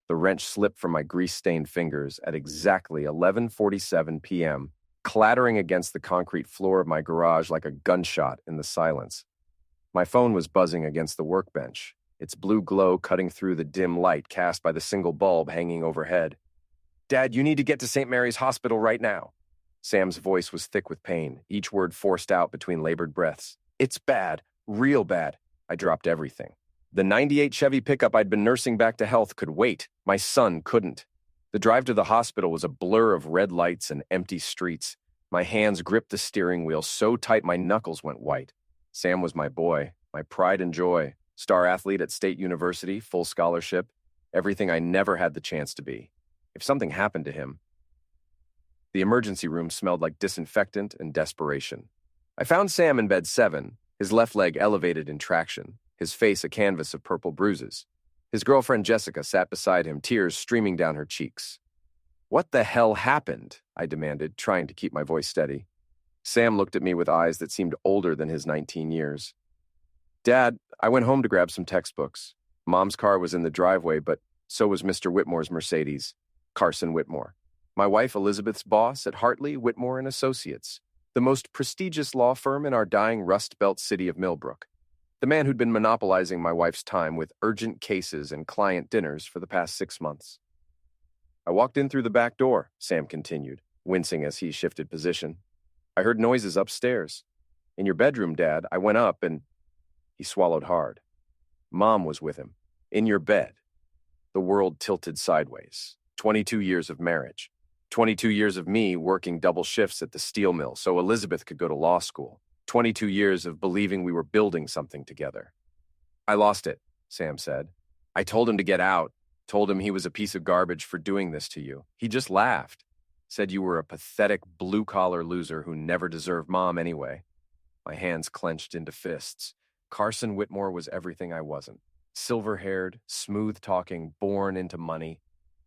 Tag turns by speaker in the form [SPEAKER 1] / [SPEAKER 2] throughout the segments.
[SPEAKER 1] The wrench slipped from my grease-stained fingers at exactly 11:47 p.m., clattering against the concrete floor of my garage like a gunshot in the silence. My phone was buzzing against the workbench, its blue glow cutting through the dim light cast by the single bulb hanging overhead. "Dad, you need to get to St. Mary's Hospital right now." Sam's voice was thick with pain, each word forced out between labored breaths. "It's bad, real bad." I dropped everything. The '98 Chevy pickup I'd been nursing back to health could wait. My son couldn't. The drive to the hospital was a blur of red lights and empty streets. My hands gripped the steering wheel so tight my knuckles went white. Sam was my boy, my pride and joy, star athlete at State University, full scholarship, everything I never had the chance to be. If something happened to him... The emergency room smelled like disinfectant and desperation. I found Sam in bed 7, his left leg elevated in traction, his face a canvas of purple bruises. His girlfriend Jessica sat beside him, tears streaming down her cheeks. "What the hell happened?" I demanded, trying to keep my voice steady. Sam looked at me with eyes that seemed older than his 19 years. "Dad, I went home to grab some textbooks. Mom's car was in the driveway, but so was Mr. Whitmore's Mercedes, Carson Whitmore. My wife Elizabeth's boss at Hartley, Whitmore and Associates, the most prestigious law firm in our dying Rust Belt city of Millbrook. The man who'd been monopolizing my wife's time with urgent cases and client dinners for the past 6 months." "I walked in through the back door," Sam continued, wincing as he shifted position. "I heard noises upstairs. In your bedroom, Dad. I went up and..." He swallowed hard. "Mom was with him. In your bed." The world tilted sideways. 22 years of marriage. 22 years of me working double shifts at the steel mill so Elizabeth could go to law school. 22 years of believing we were building something together. "I lost it," Sam said. "I told him to get out, told him he was a piece of garbage for doing this to you. He just laughed. Said you were a pathetic blue-collar loser who never deserved Mom anyway." My hands clenched into fists. Carson Whitmore was everything I wasn't. Silver-haired, smooth-talking, born into money.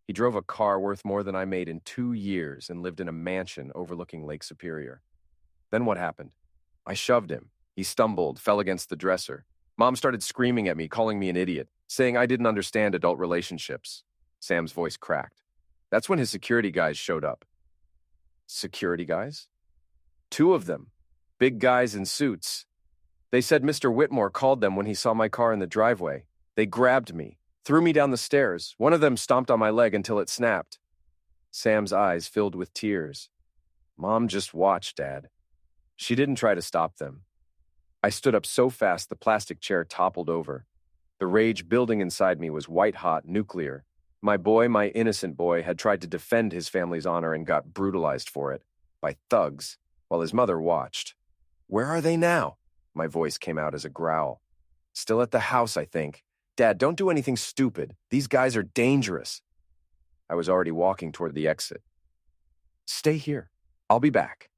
[SPEAKER 1] He drove a car worth more than I made in 2 years and lived in a mansion overlooking Lake Superior. Then what happened? I shoved him. He stumbled, fell against the dresser. Mom started screaming at me, calling me an idiot, saying I didn't understand adult relationships. Sam's voice cracked. That's when his security guys showed up. Security guys? 2 of them. Big guys in suits. They said Mr. Whitmore called them when he saw my car in the driveway. They grabbed me, threw me down the stairs. One of them stomped on my leg until it snapped. Sam's eyes filled with tears. Mom just watched, Dad. She didn't try to stop them. I stood up so fast the plastic chair toppled over. The rage building inside me was white-hot, nuclear. My boy, my innocent boy, had tried to defend his family's honor and got brutalized for it. By thugs, while his mother watched. "Where are they now?" My voice came out as a growl. "Still at the house, I think. Dad, don't do anything stupid. These guys are dangerous." I was already walking toward the exit. "Stay here. I'll be back."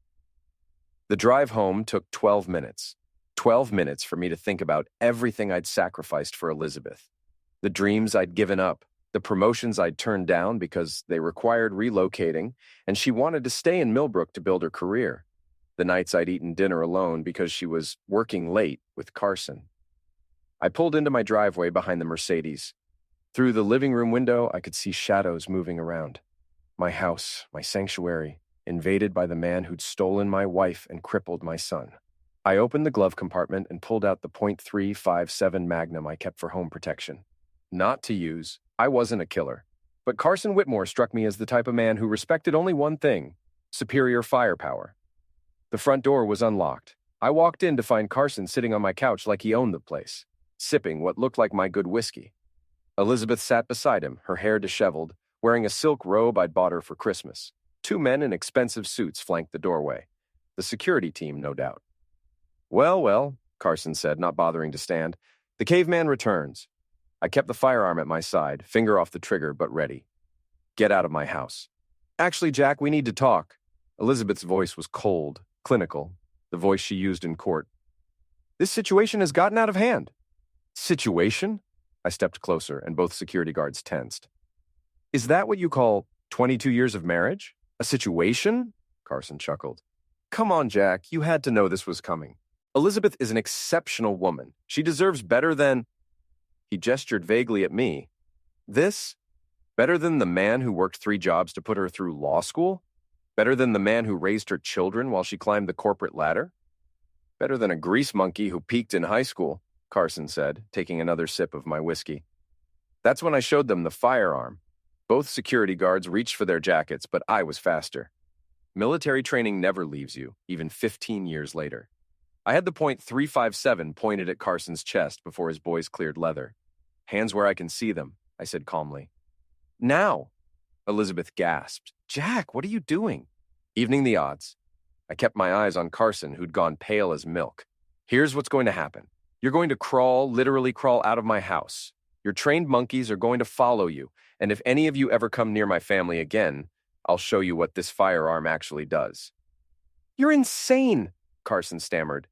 [SPEAKER 1] The drive home took 12 minutes. 12 minutes for me to think about everything I'd sacrificed for Elizabeth. The dreams I'd given up, the promotions I'd turned down because they required relocating, and she wanted to stay in Millbrook to build her career. The nights I'd eaten dinner alone because she was working late with Carson. I pulled into my driveway behind the Mercedes. Through the living room window, I could see shadows moving around. My house, my sanctuary, invaded by the man who'd stolen my wife and crippled my son. I opened the glove compartment and pulled out the .357 Magnum I kept for home protection. Not to use. I wasn't a killer. But Carson Whitmore struck me as the type of man who respected only one thing: superior firepower. The front door was unlocked. I walked in to find Carson sitting on my couch like he owned the place, sipping what looked like my good whiskey. Elizabeth sat beside him, her hair disheveled, wearing a silk robe I'd bought her for Christmas. 2 men in expensive suits flanked the doorway. The security team, no doubt. "Well, well," Carson said, not bothering to stand. "The caveman returns." I kept the firearm at my side, finger off the trigger, but ready. "Get out of my house." "Actually, Jack, we need to talk." Elizabeth's voice was cold, clinical, the voice she used in court. "This situation has gotten out of hand." "Situation?" I stepped closer, and both security guards tensed. "Is that what you call 22 years of marriage? A situation?" Carson chuckled. "Come on, Jack, you had to know this was coming. Elizabeth is an exceptional woman. She deserves better than..." He gestured vaguely at me. "This? Better than the man who worked 3 jobs to put her through law school? Better than the man who raised her children while she climbed the corporate ladder? Better than a grease monkey who peaked in high school, Carson said, taking another sip of my whiskey. That's when I showed them the firearm. Both security guards reached for their jackets, but I was faster. Military training never leaves you, even 15 years later. I had the .357 pointed at Carson's chest before his boys cleared leather. Hands where I can see them, I said calmly. Now, Elizabeth gasped. Jack, what are you doing? Evening the odds. I kept my eyes on Carson, who'd gone pale as milk. Here's what's going to happen. You're going to crawl, literally crawl out of my house. Your trained monkeys are going to follow you, and if any of you ever come near my family again, I'll show you what this firearm actually does. You're insane, Carson stammered.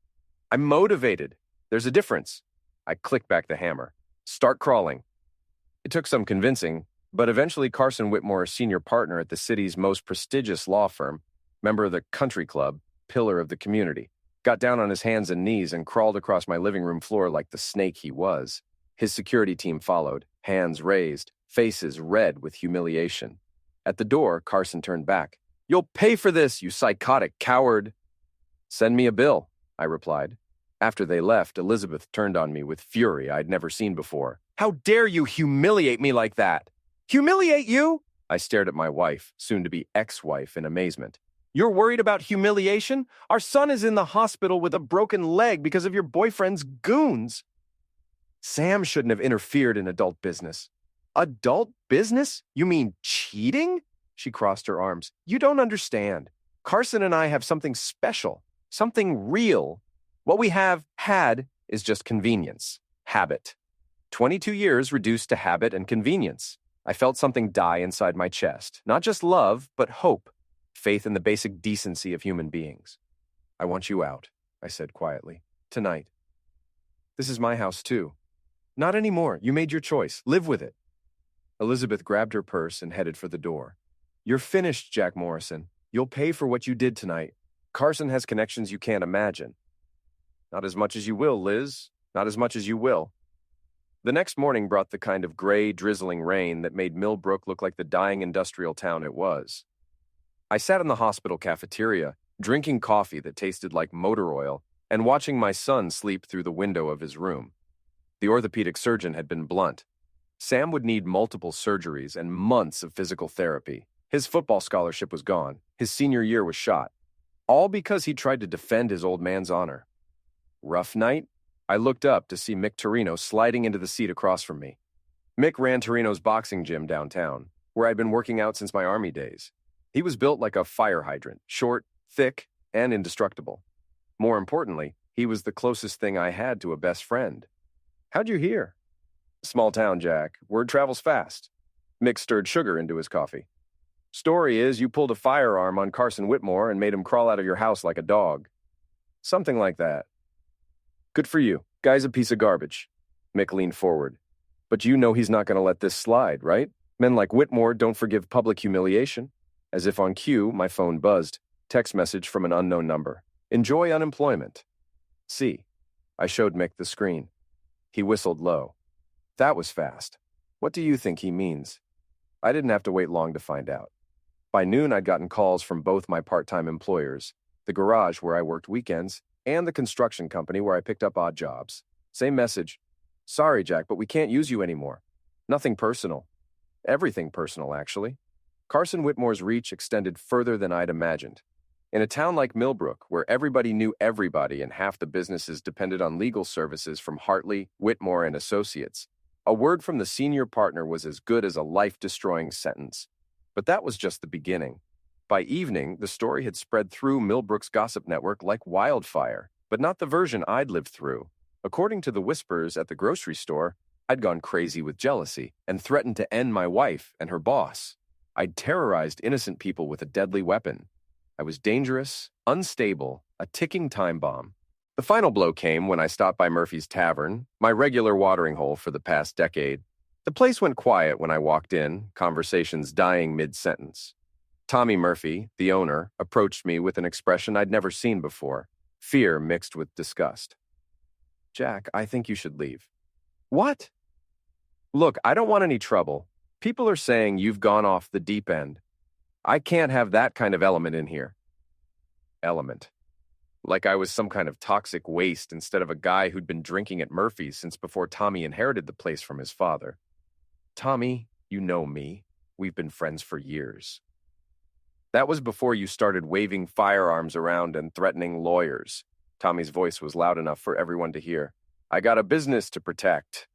[SPEAKER 1] I'm motivated. There's a difference. I clicked back the hammer. Start crawling. It took some convincing, but eventually Carson Whitmore, senior partner at the city's most prestigious law firm, member of the country club, pillar of the community, got down on his hands and knees and crawled across my living room floor like the snake he was. His security team followed, hands raised, faces red with humiliation. At the door, Carson turned back. You'll pay for this, you psychotic coward. Send me a bill, I replied. After they left, Elizabeth turned on me with fury I'd never seen before. How dare you humiliate me like that? Humiliate you? I stared at my wife, soon-to-be ex-wife, in amazement. You're worried about humiliation? Our son is in the hospital with a broken leg because of your boyfriend's goons. Sam shouldn't have interfered in adult business. Adult business? You mean cheating? She crossed her arms. You don't understand. Carson and I have something special, something real. What we have had is just convenience, habit. 22 years reduced to habit and convenience. I felt something die inside my chest. Not just love, but hope. Faith in the basic decency of human beings. I want you out, I said quietly. Tonight. This is my house, too. Not anymore. You made your choice. Live with it. Elizabeth grabbed her purse and headed for the door. You're finished, Jack Morrison. You'll pay for what you did tonight. Carson has connections you can't imagine. Not as much as you will, Liz. Not as much as you will. The next morning brought the kind of gray, drizzling rain that made Millbrook look like the dying industrial town it was. I sat in the hospital cafeteria, drinking coffee that tasted like motor oil, and watching my son sleep through the window of his room. The orthopedic surgeon had been blunt. Sam would need multiple surgeries and months of physical therapy. His football scholarship was gone. His senior year was shot. All because he tried to defend his old man's honor. Rough night? I looked up to see Mick Torino sliding into the seat across from me. Mick ran Torino's boxing gym downtown, where I'd been working out since my Army days. He was built like a fire hydrant, short, thick, and indestructible. More importantly, he was the closest thing I had to a best friend. How'd you hear? Small town, Jack. Word travels fast. Mick stirred sugar into his coffee. Story is you pulled a firearm on Carson Whitmore and made him crawl out of your house like a dog. Something like that. Good for you. Guy's a piece of garbage. Mick leaned forward. But you know he's not going to let this slide, right? Men like Whitmore don't forgive public humiliation. As if on cue, my phone buzzed. Text message from an unknown number. Enjoy unemployment. See. I showed Mick the screen. He whistled low. That was fast. What do you think he means? I didn't have to wait long to find out. By noon, I'd gotten calls from both my part-time employers, the garage where I worked weekends, and the construction company where I picked up odd jobs. Same message. Sorry, Jack, but we can't use you anymore. Nothing personal. Everything personal, actually. Carson Whitmore's reach extended further than I'd imagined. In a town like Millbrook, where everybody knew everybody and half the businesses depended on legal services from Hartley, Whitmore, and Associates, a word from the senior partner was as good as a life-destroying sentence. But that was just the beginning. By evening, the story had spread through Millbrook's gossip network like wildfire, but not the version I'd lived through. According to the whispers at the grocery store, I'd gone crazy with jealousy and threatened to end my wife and her boss. I'd terrorized innocent people with a deadly weapon. I was dangerous, unstable, a ticking time bomb. The final blow came when I stopped by Murphy's Tavern, my regular watering hole for the past decade. The place went quiet when I walked in, conversations dying mid-sentence. Tommy Murphy, the owner, approached me with an expression I'd never seen before, fear mixed with disgust. Jack, I think you should leave. What? Look, I don't want any trouble. People are saying you've gone off the deep end. I can't have that kind of element in here. Element. Like I was some kind of toxic waste instead of a guy who'd been drinking at Murphy's since before Tommy inherited the place from his father. Tommy, you know me. We've been friends for years. That was before you started waving firearms around and threatening lawyers. Tommy's voice was loud enough for everyone to hear. I got a business to protect.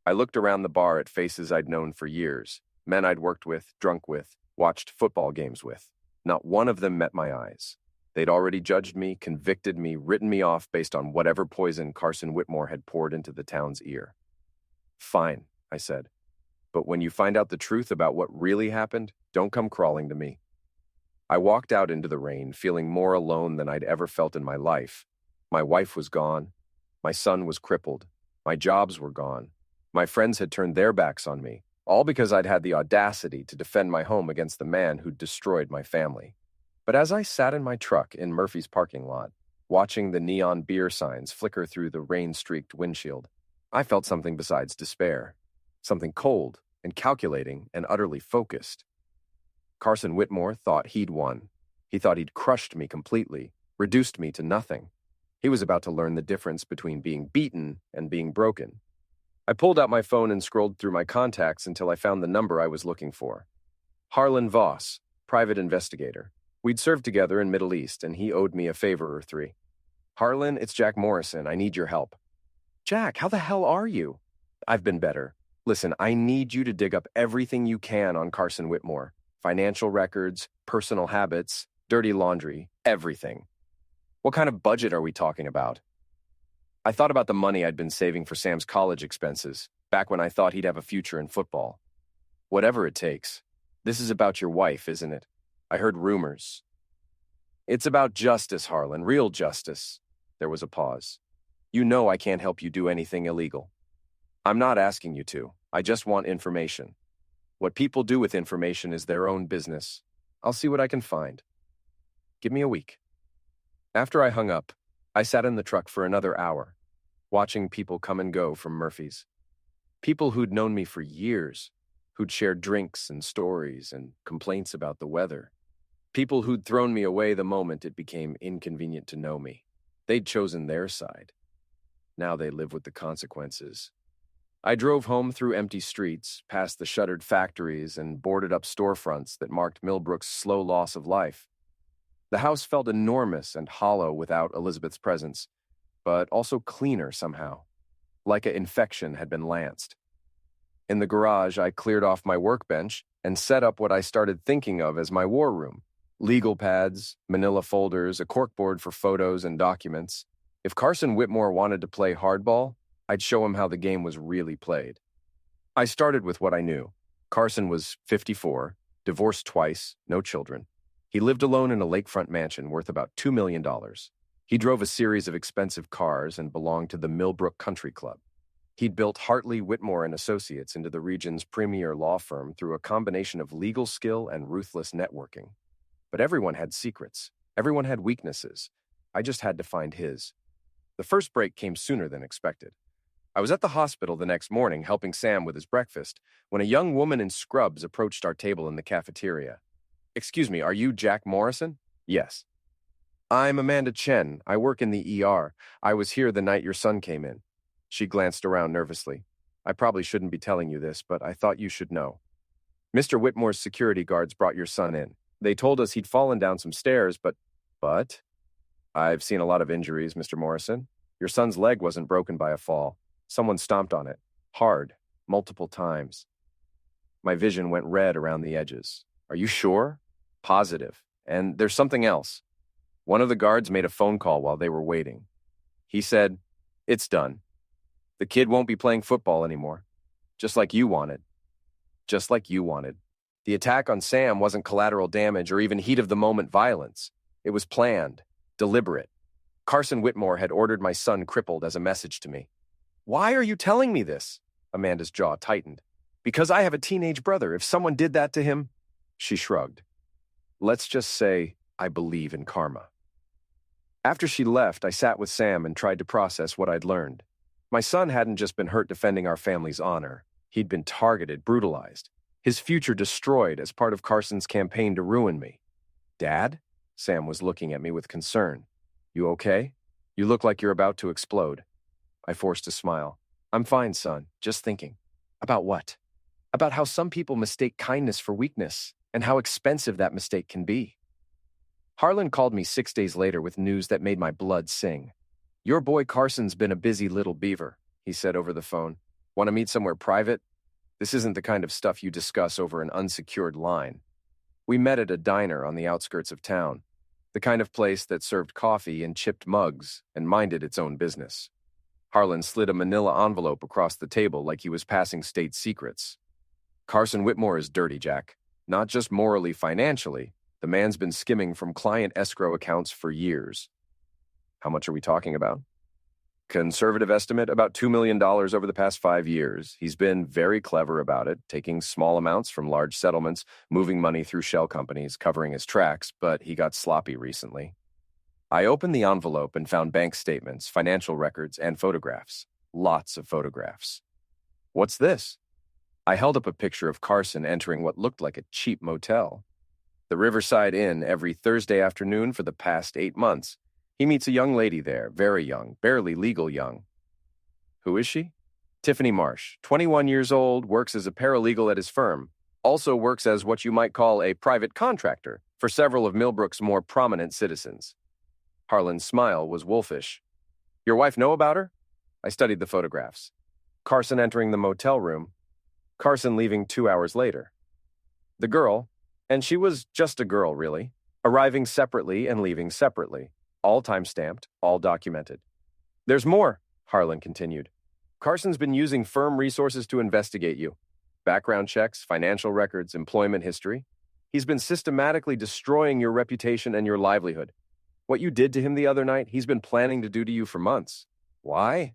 [SPEAKER 1] I looked around the bar at faces I'd known for years, men I'd worked with, drunk with, watched football games with. Not one of them met my eyes. They'd already judged me, convicted me, written me off based on whatever poison Carson Whitmore had poured into the town's ear. Fine, I said. But when you find out the truth about what really happened, don't come crawling to me. I walked out into the rain, feeling more alone than I'd ever felt in my life. My wife was gone. My son was crippled. My jobs were gone. My friends had turned their backs on me, all because I'd had the audacity to defend my home against the man who'd destroyed my family. But as I sat in my truck in Murphy's parking lot, watching the neon beer signs flicker through the rain-streaked windshield, I felt something besides despair. Something cold and calculating and utterly focused. Carson Whitmore thought he'd won. He thought he'd crushed me completely, reduced me to nothing. He was about to learn the difference between being beaten and being broken. I pulled out my phone and scrolled through my contacts until I found the number I was looking for. Harlan Voss, private investigator. We'd served together in Middle East, and he owed me a favor or three. Harlan, it's Jack Morrison. I need your help. Jack, how the hell are you? I've been better. Listen, I need you to dig up everything you can on Carson Whitmore. Financial records, personal habits, dirty laundry, everything. What kind of budget are we talking about? I thought about the money I'd been saving for Sam's college expenses, back when I thought he'd have a future in football. Whatever it takes. This is about your wife, isn't it? I heard rumors. It's about justice, Harlan, real justice. There was a pause. You know I can't help you do anything illegal. I'm not asking you to. I just want information. What people do with information is their own business. I'll see what I can find. Give me a week. After I hung up, I sat in the truck for another hour, watching people come and go from Murphy's. People who'd known me for years, who'd shared drinks and stories and complaints about the weather. People who'd thrown me away the moment it became inconvenient to know me. They'd chosen their side. Now they live with the consequences. I drove home through empty streets, past the shuttered factories and boarded-up storefronts that marked Millbrook's slow loss of life. The house felt enormous and hollow without Elizabeth's presence, but also cleaner somehow, like an infection had been lanced. In the garage, I cleared off my workbench and set up what I started thinking of as my war room. Legal pads, manila folders, a corkboard for photos and documents. If Carson Whitmore wanted to play hardball, I'd show him how the game was really played. I started with what I knew. Carson was 54, divorced twice, no children. He lived alone in a lakefront mansion worth about $2 million. He drove a series of expensive cars and belonged to the Millbrook Country Club. He'd built Hartley, Whitmore and Associates into the region's premier law firm through a combination of legal skill and ruthless networking. But everyone had secrets. Everyone had weaknesses. I just had to find his. The first break came sooner than expected. I was at the hospital the next morning helping Sam with his breakfast when a young woman in scrubs approached our table in the cafeteria. "Excuse me, are you Jack Morrison?" "Yes." "I'm Amanda Chen. I work in the ER. I was here the night your son came in." She glanced around nervously. "I probably shouldn't be telling you this, but I thought you should know. Mr. Whitmore's security guards brought your son in. They told us he'd fallen down some stairs, but? I've seen a lot of injuries, Mr. Morrison. Your son's leg wasn't broken by a fall. Someone stomped on it. Hard. Multiple times." My vision went red around the edges. "Are you sure?" "Positive. And there's something else. One of the guards made a phone call while they were waiting. He said, 'It's done. The kid won't be playing football anymore. Just like you wanted.' Just like you wanted. The attack on Sam wasn't collateral damage or even heat-of-the-moment violence. It was planned, deliberate. Carson Whitmore had ordered my son crippled as a message to me." "Why are you telling me this?" Amanda's jaw tightened. "Because I have a teenage brother. If someone did that to him..." She shrugged. "Let's just say I believe in karma." After she left, I sat with Sam and tried to process what I'd learned. My son hadn't just been hurt defending our family's honor. He'd been targeted, brutalized. His future destroyed as part of Carson's campaign to ruin me. Dad? Sam was looking at me with concern. You okay? You look like you're about to explode. I forced a smile. I'm fine, son. Just thinking. About what? About how some people mistake kindness for weakness, and how expensive that mistake can be. Harlan called me 6 days later with news that made my blood sing. Your boy Carson's been a busy little beaver, he said over the phone. Want to meet somewhere private? This isn't the kind of stuff you discuss over an unsecured line. We met at a diner on the outskirts of town, the kind of place that served coffee in chipped mugs and minded its own business. Harlan slid a manila envelope across the table like he was passing state secrets. Carson Whitmore is dirty, Jack. Not just morally, financially. The man's been skimming from client escrow accounts for years. How much are we talking about? Conservative estimate, about $2 million over the past 5 years. He's been very clever about it, taking small amounts from large settlements, moving money through shell companies, covering his tracks, but he got sloppy recently. I opened the envelope and found bank statements, financial records, and photographs. Lots of photographs. What's this? I held up a picture of Carson entering what looked like a cheap motel. The Riverside Inn every Thursday afternoon for the past 8 months. He meets a young lady there, very young, barely legal young. Who is she? Tiffany Marsh, 21 years old, works as a paralegal at his firm. Also works as what you might call a private contractor for several of Millbrook's more prominent citizens. Harlan's smile was wolfish. Your wife know about her? I studied the photographs. Carson entering the motel room. Carson leaving 2 hours later. The girl, and she was just a girl, really, arriving separately and leaving separately. All time-stamped, all documented. There's more, Harlan continued. Carson's been using firm resources to investigate you. Background checks, financial records, employment history. He's been systematically destroying your reputation and your livelihood. What you did to him the other night, he's been planning to do to you for months. Why?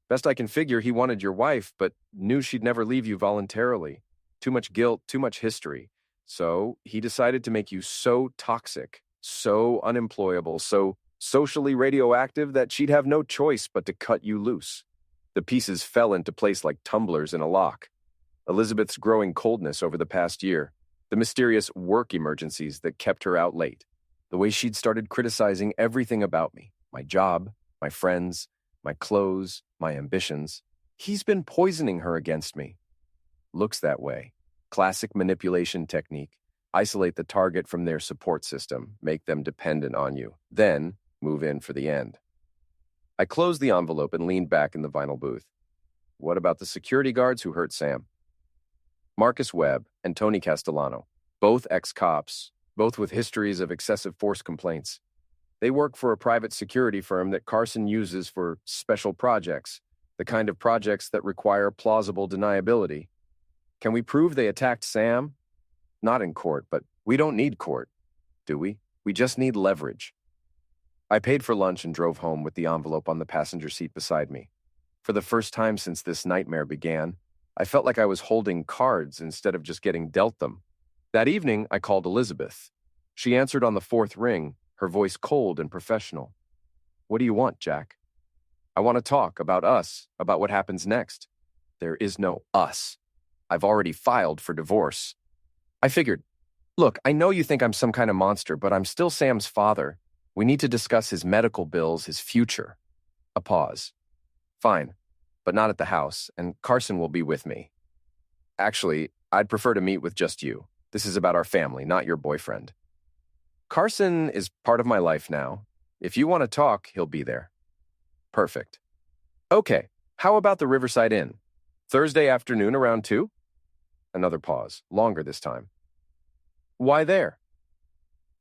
[SPEAKER 1] Best I can figure, he wanted your wife, but knew she'd never leave you voluntarily. Too much guilt, too much history. So he decided to make you so toxic, so unemployable, so socially radioactive that she'd have no choice but to cut you loose. The pieces fell into place like tumblers in a lock. Elizabeth's growing coldness over the past year, the mysterious work emergencies that kept her out late, the way she'd started criticizing everything about me, my job, my friends, my clothes, my ambitions. He's been poisoning her against me. Looks that way. Classic manipulation technique. Isolate the target from their support system, make them dependent on you, then move in for the end. I closed the envelope and leaned back in the vinyl booth. What about the security guards who hurt Sam? Marcus Webb and Tony Castellano, both ex-cops, both with histories of excessive force complaints. They work for a private security firm that Carson uses for special projects, the kind of projects that require plausible deniability. Can we prove they attacked Sam? Not in court, but we don't need court, do we? We just need leverage. I paid for lunch and drove home with the envelope on the passenger seat beside me. For the first time since this nightmare began, I felt like I was holding cards instead of just getting dealt them. That evening, I called Elizabeth. She answered on the 4th ring, her voice cold and professional. What do you want, Jack? I want to talk about us, about what happens next. There is no us. I've already filed for divorce. I figured, look, I know you think I'm some kind of monster, but I'm still Sam's father. We need to discuss his medical bills, his future. A pause. Fine, but not at the house, and Carson will be with me. Actually, I'd prefer to meet with just you. This is about our family, not your boyfriend. Carson is part of my life now. If you want to talk, he'll be there. Perfect. Okay, how about the Riverside Inn? Thursday afternoon around 2? Another pause, longer this time. Why there?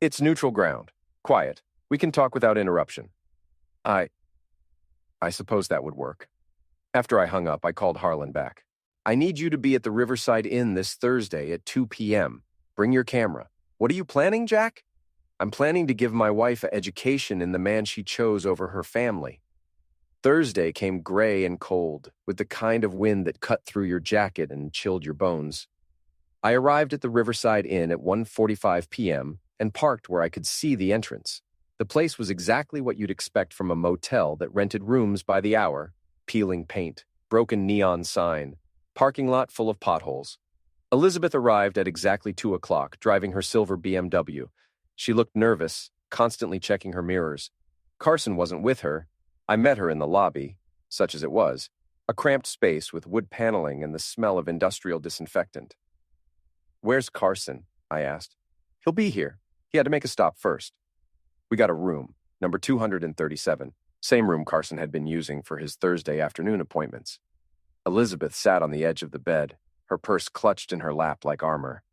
[SPEAKER 1] It's neutral ground. Quiet. We can talk without interruption. I suppose that would work. After I hung up, I called Harlan back. I need you to be at the Riverside Inn this Thursday at 2 p.m. Bring your camera. What are you planning, Jack? I'm planning to give my wife an education in the man she chose over her family. Thursday came gray and cold, with the kind of wind that cut through your jacket and chilled your bones. I arrived at the Riverside Inn at 1:45 p.m. and parked where I could see the entrance. The place was exactly what you'd expect from a motel that rented rooms by the hour, peeling paint, broken neon sign, parking lot full of potholes. Elizabeth arrived at exactly 2 o'clock, driving her silver BMW. She looked nervous, constantly checking her mirrors. Carson wasn't with her. I met her in the lobby, such as it was, a cramped space with wood paneling and the smell of industrial disinfectant. "Where's Carson?" I asked. "He'll be here. He had to make a stop first." We got a room, number 237, same room Carson had been using for his Thursday afternoon appointments. Elizabeth sat on the edge of the bed, her purse clutched in her lap like armor.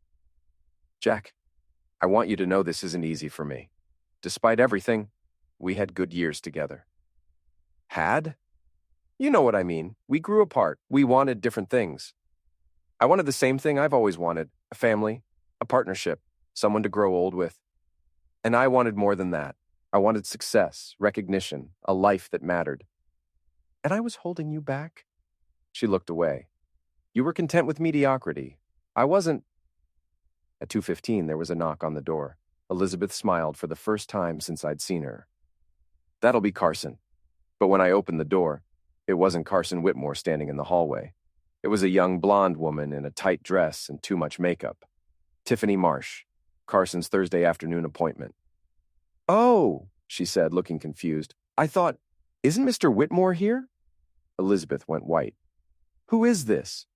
[SPEAKER 1] "Jack, I want you to know this isn't easy for me. Despite everything, we had good years together." "Had?" "You know what I mean. We grew apart. We wanted different things. I wanted the same thing I've always wanted, a family, a partnership, someone to grow old with. And I wanted more than that. I wanted success, recognition, a life that mattered. And I was holding you back?" She looked away. "You were content with mediocrity. I wasn't." At 2:15, there was a knock on the door. Elizabeth smiled for the first time since I'd seen her. "That'll be Carson." But when I opened the door, it wasn't Carson Whitmore standing in the hallway. It was a young blonde woman in a tight dress and too much makeup. Tiffany Marsh, Carson's Thursday afternoon appointment. "Oh," she said, looking confused. "I thought, isn't Mr. Whitmore here?" Elizabeth went white. "Who is this?"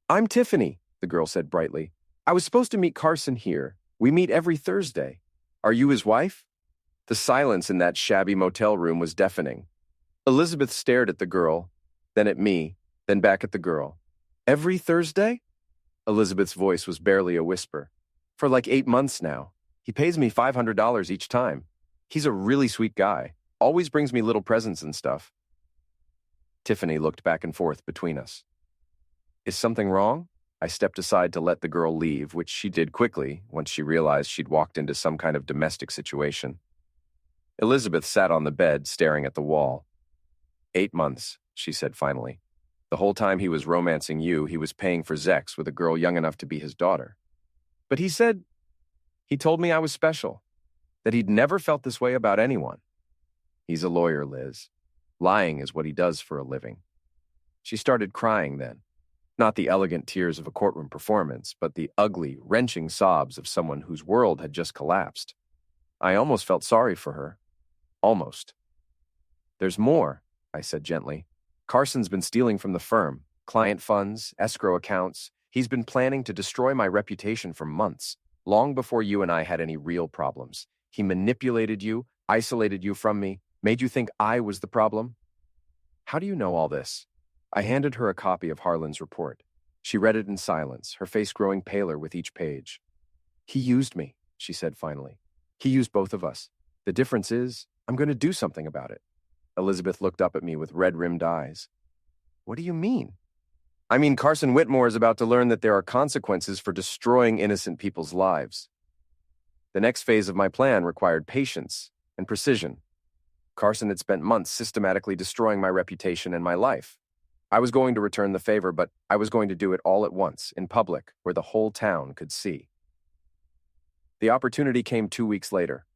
[SPEAKER 1] "I'm Tiffany," the girl said brightly. "I was supposed to meet Carson here. We meet every Thursday. Are you his wife?" The silence in that shabby motel room was deafening. Elizabeth stared at the girl, then at me, then back at the girl. "Every Thursday?" Elizabeth's voice was barely a whisper. "For like 8 months now. He pays me $500 each time. He's a really sweet guy. Always brings me little presents and stuff." Tiffany looked back and forth between us. "Is something wrong?" I stepped aside to let the girl leave, which she did quickly once she realized she'd walked into some kind of domestic situation. Elizabeth sat on the bed, staring at the wall. 8 months, she said finally. "The whole time he was romancing you, he was paying for Zex with a girl young enough to be his daughter. But he told me I was special, that he'd never felt this way about anyone. He's a lawyer, Liz. Lying is what he does for a living." She started crying then. Not the elegant tears of a courtroom performance, but the ugly, wrenching sobs of someone whose world had just collapsed. I almost felt sorry for her. Almost. "There's more," I said gently. "Carson's been stealing from the firm. Client funds, escrow accounts. He's been planning to destroy my reputation for months, long before you and I had any real problems. He manipulated you, isolated you from me, made you think I was the problem." "How do you know all this?" I handed her a copy of Harlan's report. She read it in silence, her face growing paler with each page. "He used me," she said finally. "He used both of us. The difference is, I'm going to do something about it." Elizabeth looked up at me with red-rimmed eyes. "What do you mean?" "I mean, Carson Whitmore is about to learn that there are consequences for destroying innocent people's lives. The next phase of my plan required patience and precision. Carson had spent months systematically destroying my reputation and my life. I was going to return the favor, but I was going to do it all at once, in public, where the whole town could see. The opportunity came 2 weeks later,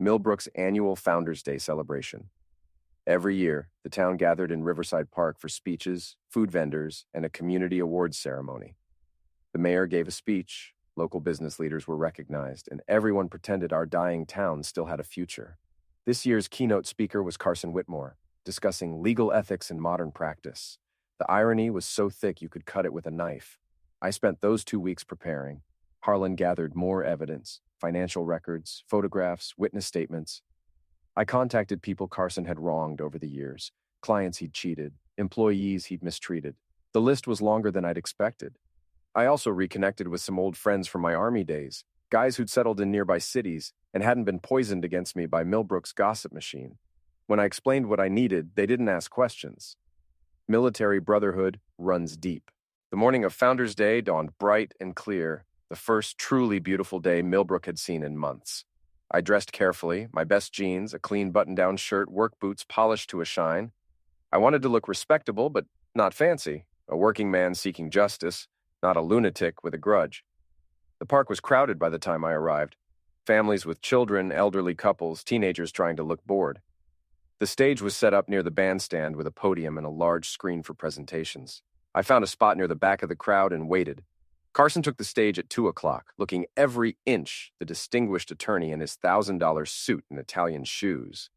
[SPEAKER 1] Millbrook's annual Founders' Day celebration. Every year, the town gathered in Riverside Park for speeches, food vendors, and a community awards ceremony. The mayor gave a speech, local business leaders were recognized, and everyone pretended our dying town still had a future. This year's keynote speaker was Carson Whitmore, discussing legal ethics and modern practice. The irony was so thick you could cut it with a knife. I spent those 2 weeks preparing. Harlan gathered more evidence, financial records, photographs, witness statements. I contacted people Carson had wronged over the years, clients he'd cheated, employees he'd mistreated. The list was longer than I'd expected. I also reconnected with some old friends from my Army days, guys who'd settled in nearby cities and hadn't been poisoned against me by Millbrook's gossip machine. When I explained what I needed, they didn't ask questions. Military brotherhood runs deep. The morning of Founders' Day dawned bright and clear, the first truly beautiful day Millbrook had seen in months. I dressed carefully, my best jeans, a clean button-down shirt, work boots polished to a shine. I wanted to look respectable, but not fancy, a working man seeking justice, not a lunatic with a grudge. The park was crowded by the time I arrived. Families with children, elderly couples, teenagers trying to look bored. The stage was set up near the bandstand with a podium and a large screen for presentations. I found a spot near the back of the crowd and waited. Carson took the stage at 2 o'clock, looking every inch the distinguished attorney in his $1,000 suit and Italian shoes.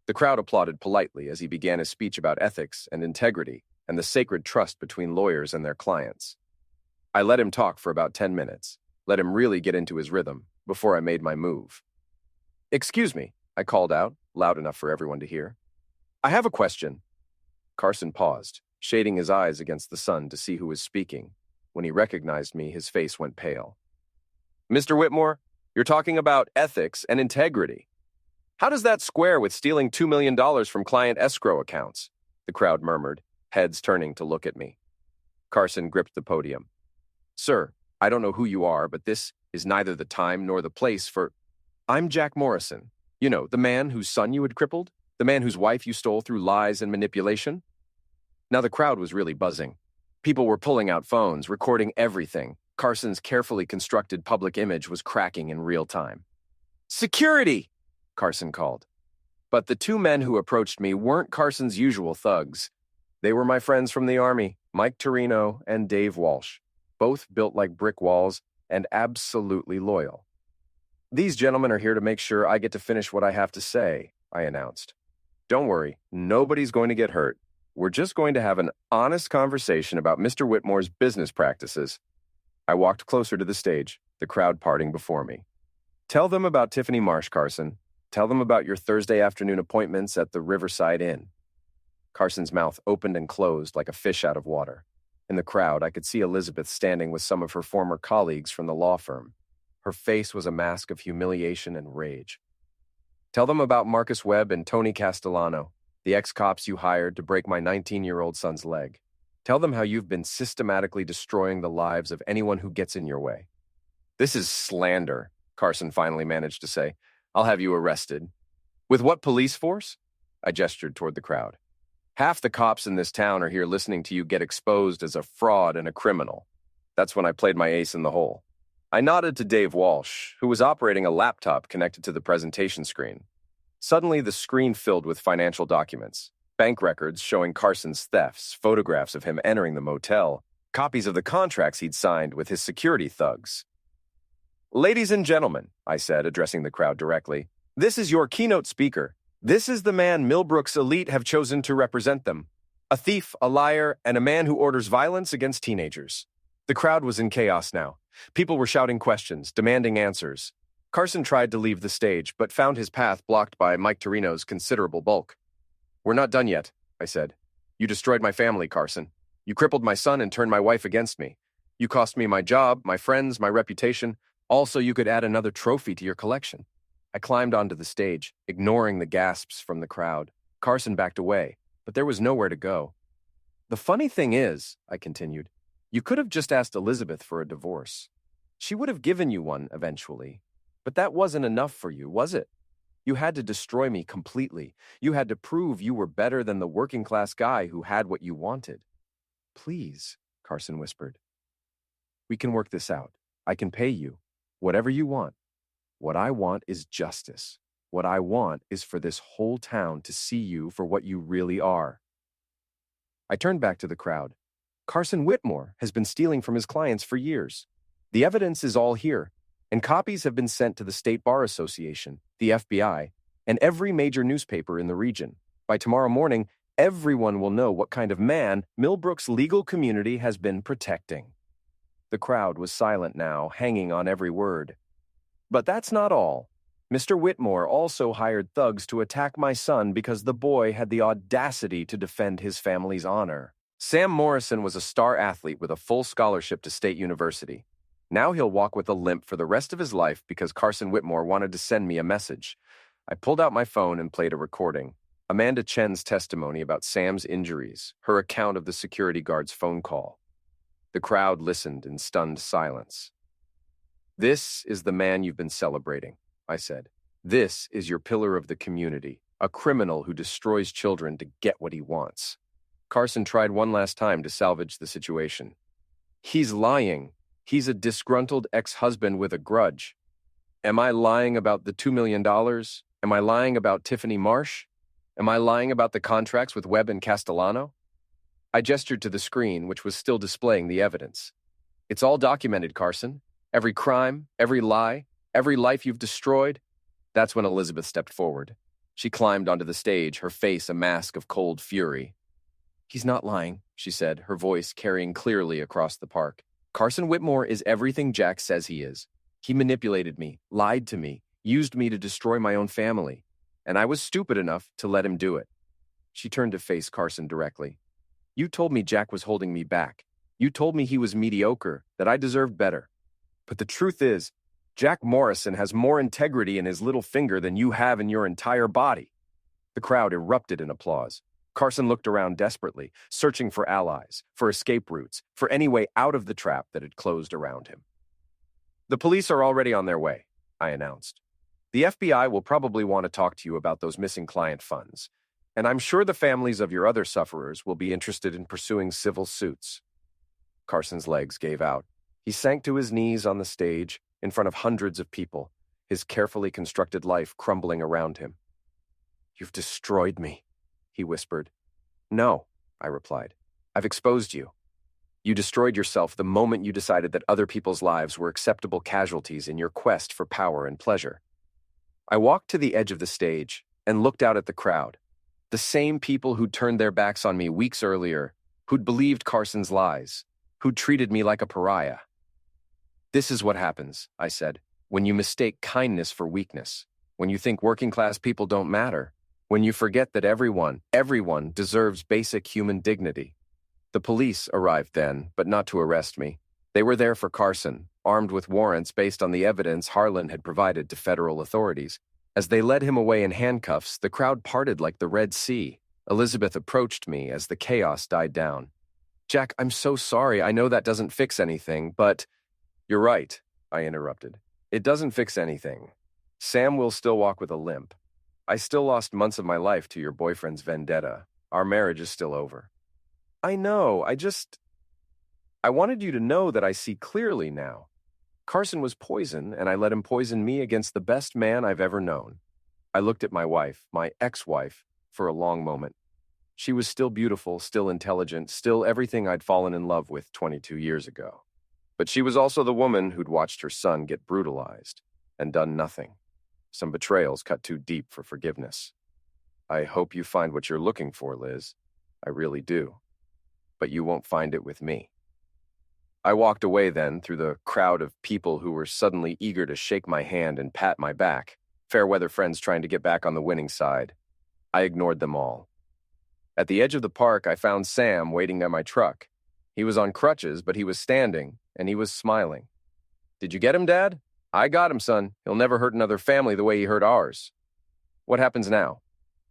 [SPEAKER 1] The crowd applauded politely as he began his speech about ethics and integrity and the sacred trust between lawyers and their clients. I let him talk for about 10 minutes, let him really get into his rhythm, before I made my move. "Excuse me," I called out, loud enough for everyone to hear. "I have a question." Carson paused, shading his eyes against the sun to see who was speaking. When he recognized me, his face went pale. "Mr. Whitmore, you're talking about ethics and integrity. How does that square with stealing $2 million from client escrow accounts?" the crowd murmured, heads turning to look at me. Carson gripped the podium. "Sir, I don't know who you are, but this is neither the time nor the place for... I'm Jack Morrison. You know, the man whose son you had crippled? The man whose wife you stole through lies and manipulation?" Now the crowd was really buzzing. People were pulling out phones, recording everything. Carson's carefully constructed public image was cracking in real time. "Security!" Carson called. But the two men who approached me weren't Carson's usual thugs. They were my friends from the Army, Mike Torino and Dave Walsh, both built like brick walls and absolutely loyal. "These gentlemen are here to make sure I get to finish what I have to say," I announced. "Don't worry, nobody's going to get hurt. We're just going to have an honest conversation about Mr. Whitmore's business practices." I walked closer to the stage, the crowd parting before me. "Tell them about Tiffany Marsh, Carson. Tell them about your Thursday afternoon appointments at the Riverside Inn." Carson's mouth opened and closed like a fish out of water. In the crowd, I could see Elizabeth standing with some of her former colleagues from the law firm. Her face was a mask of humiliation and rage. "Tell them about Marcus Webb and Tony Castellano, the ex-cops you hired to break my 19-year-old son's leg. Tell them how you've been systematically destroying the lives of anyone who gets in your way." "This is slander," Carson finally managed to say. "I'll have you arrested." "With what police force?" I gestured toward the crowd. "Half the cops in this town are here listening to you get exposed as a fraud and a criminal." That's when I played my ace in the hole. I nodded to Dave Walsh, who was operating a laptop connected to the presentation screen. Suddenly, the screen filled with financial documents, bank records showing Carson's thefts, photographs of him entering the motel, copies of the contracts he'd signed with his security thugs. "Ladies and gentlemen," I said, addressing the crowd directly, "this is your keynote speaker. This is the man Millbrook's elite have chosen to represent them. A thief, a liar, and a man who orders violence against teenagers." The crowd was in chaos now. People were shouting questions, demanding answers. Carson tried to leave the stage, but found his path blocked by Mike Torino's considerable bulk. "We're not done yet," I said. "You destroyed my family, Carson. You crippled my son and turned my wife against me. You cost me my job, my friends, my reputation, all so you could add another trophy to your collection." I climbed onto the stage, ignoring the gasps from the crowd. Carson backed away, but there was nowhere to go. "The funny thing is," I continued, "you could have just asked Elizabeth for a divorce. She would have given you one eventually. But that wasn't enough for you, was it? You had to destroy me completely. You had to prove you were better than the working-class guy who had what you wanted." "Please," Carson whispered. "We can work this out. I can pay you. Whatever you want. What I want is justice. What I want is for this whole town to see you for what you really are." I turned back to the crowd. Carson Whitmore has been stealing from his clients for years. The evidence is all here, and copies have been sent to the State Bar Association, the FBI, and every major newspaper in the region. By tomorrow morning, everyone will know what kind of man Millbrook's legal community has been protecting. The crowd was silent now, hanging on every word. But that's not all. Mr. Whitmore also hired thugs to attack my son because the boy had the audacity to defend his family's honor. Sam Morrison was a star athlete with a full scholarship to State University. Now he'll walk with a limp for the rest of his life because Carson Whitmore wanted to send me a message. I pulled out my phone and played a recording. Amanda Chen's testimony about Sam's injuries, her account of the security guard's phone call. The crowd listened in stunned silence. "This is the man you've been celebrating," I said. "This is your pillar of the community, a criminal who destroys children to get what he wants." Carson tried one last time to salvage the situation. "He's lying. He's a disgruntled ex-husband with a grudge. Am I lying about the $2 million? Am I lying about Tiffany Marsh? Am I lying about the contracts with Webb and Castellano?" I gestured to the screen, which was still displaying the evidence. It's all documented, Carson. Every crime, every lie, every life you've destroyed. That's when Elizabeth stepped forward. She climbed onto the stage, her face a mask of cold fury. He's not lying, she said, her voice carrying clearly across the park. Carson Whitmore is everything Jack says he is. He manipulated me, lied to me, used me to destroy my own family, and I was stupid enough to let him do it. She turned to face Carson directly. You told me Jack was holding me back. You told me he was mediocre, that I deserved better. But the truth is, Jack Morrison has more integrity in his little finger than you have in your entire body. The crowd erupted in applause. Carson looked around desperately, searching for allies, for escape routes, for any way out of the trap that had closed around him. The police are already on their way, I announced. The FBI will probably want to talk to you about those missing client funds, and I'm sure the families of your other sufferers will be interested in pursuing civil suits. Carson's legs gave out. He sank to his knees on the stage, in front of hundreds of people, his carefully constructed life crumbling around him. You've destroyed me, he whispered. No, I replied. I've exposed you. You destroyed yourself the moment you decided that other people's lives were acceptable casualties in your quest for power and pleasure. I walked to the edge of the stage and looked out at the crowd. The same people who'd turned their backs on me weeks earlier, who'd believed Carson's lies, who'd treated me like a pariah. This is what happens, I said, when you mistake kindness for weakness, when you think working-class people don't matter, when you forget that everyone deserves basic human dignity. The police arrived then, but not to arrest me. They were there for Carson, armed with warrants based on the evidence Harlan had provided to federal authorities. As they led him away in handcuffs, the crowd parted like the Red Sea. Elizabeth approached me as the chaos died down. Jack, I'm so sorry. I know that doesn't fix anything, but... You're right, I interrupted. It doesn't fix anything. Sam will still walk with a limp. I still lost months of my life to your boyfriend's vendetta. Our marriage is still over. I know, I wanted you to know that I see clearly now. Carson was poison, and I let him poison me against the best man I've ever known. I looked at my wife, my ex-wife, for a long moment. She was still beautiful, still intelligent, still everything I'd fallen in love with 22 years ago. But she was also the woman who'd watched her son get brutalized and done nothing. Some betrayals cut too deep for forgiveness. I hope you find what you're looking for, Liz. I really do. But you won't find it with me. I walked away then through the crowd of people who were suddenly eager to shake my hand and pat my back, fair-weather friends trying to get back on the winning side. I ignored them all. At the edge of the park, I found Sam waiting by my truck. He was on crutches, but he was standing, and he was smiling. Did you get him, Dad? I got him, son. He'll never hurt another family the way he hurt ours. What happens now?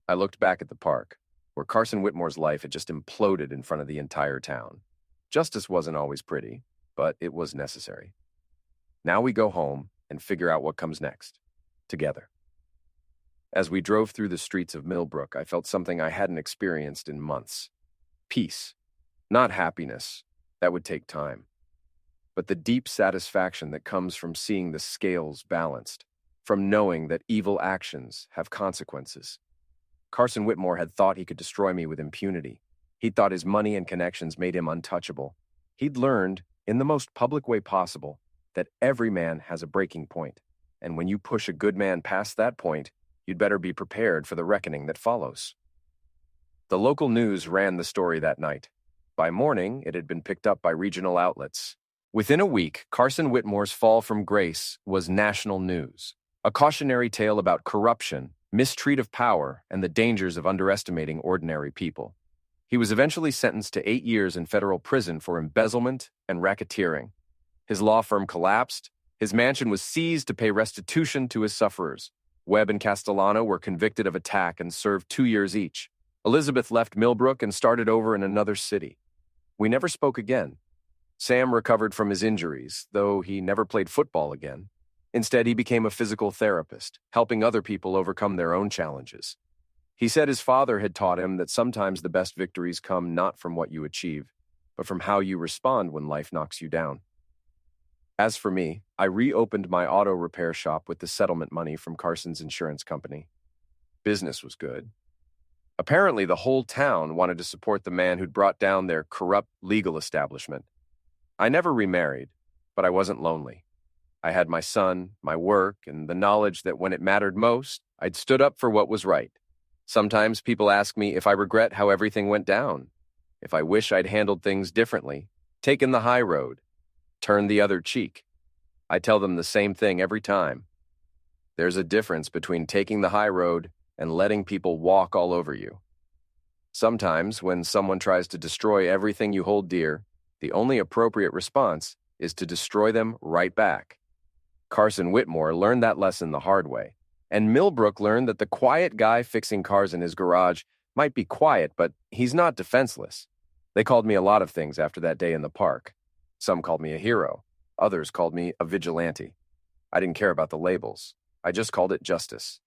[SPEAKER 1] I looked back at the park, where Carson Whitmore's life had just imploded in front of the entire town. Justice wasn't always pretty, but it was necessary. Now we go home and figure out what comes next, together. As we drove through the streets of Millbrook, I felt something I hadn't experienced in months. Peace. Not happiness. That would take time. But the deep satisfaction that comes from seeing the scales balanced, from knowing that evil actions have consequences. Carson Whitmore had thought he could destroy me with impunity. He'd thought his money and connections made him untouchable. He'd learned, in the most public way possible, that every man has a breaking point, and when you push a good man past that point, you'd better be prepared for the reckoning that follows. The local news ran the story that night. By morning, it had been picked up by regional outlets. Within a week, Carson Whitmore's fall from grace was national news, a cautionary tale about corruption, mistreat of power, and the dangers of underestimating ordinary people. He was eventually sentenced to 8 years in federal prison for embezzlement and racketeering. His law firm collapsed. His mansion was seized to pay restitution to his sufferers. Webb and Castellano were convicted of attack and served 2 years each. Elizabeth left Millbrook and started over in another city. We never spoke again. Sam recovered from his injuries, though he never played football again. Instead, he became a physical therapist, helping other people overcome their own challenges. He said his father had taught him that sometimes the best victories come not from what you achieve, but from how you respond when life knocks you down. As for me, I reopened my auto repair shop with the settlement money from Carson's insurance company. Business was good. Apparently, the whole town wanted to support the man who'd brought down their corrupt legal establishment. I never remarried, but I wasn't lonely. I had my son, my work, and the knowledge that when it mattered most, I'd stood up for what was right. Sometimes people ask me if I regret how everything went down, if I wish I'd handled things differently, taken the high road, turned the other cheek. I tell them the same thing every time. There's a difference between taking the high road and letting people walk all over you. Sometimes, when someone tries to destroy everything you hold dear, the only appropriate response is to destroy them right back. Carson Whitmore learned that lesson the hard way, and Millbrook learned that the quiet guy fixing cars in his garage might be quiet, but he's not defenseless. They called me a lot of things after that day in the park. Some called me a hero. Others called me a vigilante. I didn't care about the labels. I just called it justice.